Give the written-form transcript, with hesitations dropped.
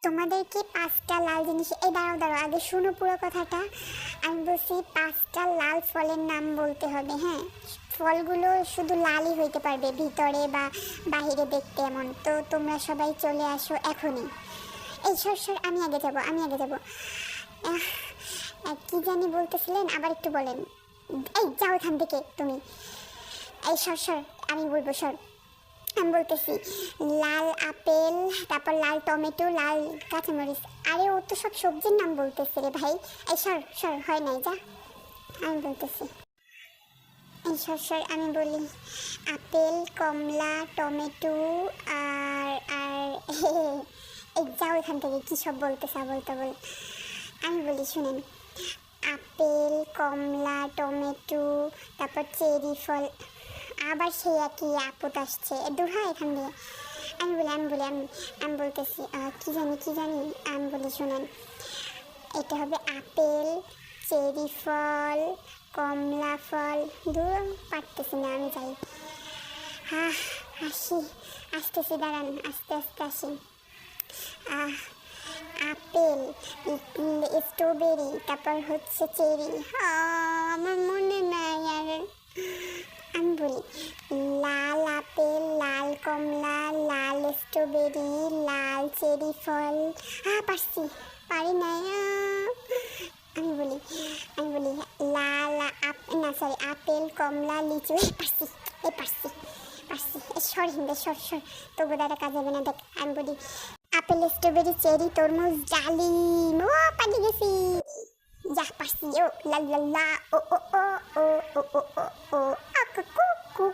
তোমাদেরকে 5টা লাল জিনিস, এই দাঁড়াও আগে শুনো পুরো কথাটা। আমি বলছি 5টা লাল ফলের নাম বলতে হবে। হ্যাঁ, ফলগুলো শুধু লালই হইতে পারবে, ভিতরে বা বাহিরে দেখতে এমন। তো তোমরা সবাই চলে আসো এখনই। এই সর, আমি আগে যাব। কি জানি বলতেছিলেন, আবার একটু বলেন। এই যাও এখান থেকে তুমি। এই সর, আমি বলবো সর। আমি বলতেছি লাল আপেল, তারপর লাল টমেটো, লাল কাঁচামরিচ। আরে ও তো সব সবজির নাম বলতেছে রে ভাই। এই সর, হয় নাই, যা। আমি বলতেছি এই সর, আমি বলি আপেল, কমলা, টমেটো আর আর এই যাও এখান থেকে, কী সব বলতেছে বলতে বল। আমি বলি শুনেন, আপেল, কমলা, টমেটো, তারপর চেরি ফল। আবার সেই একই আপদ আসছে, দূর হয় এখান দিয়ে। আমি বলতেছি কি জানি। আমি বলি শুনেন, এটা হবে আপেল, চেরি ফল, কমলা ফল। দূর পারতেছি না, আমি যাই। আসতেছি, দাঁড়ান, আস্তে আসি। আপেল, স্ট্রবেরি, তারপর হচ্ছে চেরি। আমার মনে নাই আর। আমি বলি লাল আপেল, লাল কমলা, লাল স্ট্রবেরি, লাল চেরি ফল। পারছি, পারি নাই। আমি বলি লাল আপেল, কমলা, লিচু। পারছি। সর হিন্দে, সর। তো বোধহয় কাজ হবে না, দেখ। আমি বলি আপেল, স্ট্রবেরি, চেরি, তরমুজ, ডালিম। পানি গেছি। যা পারছি। ও লা লা লা, ও ও ও ও ও ও ও ও,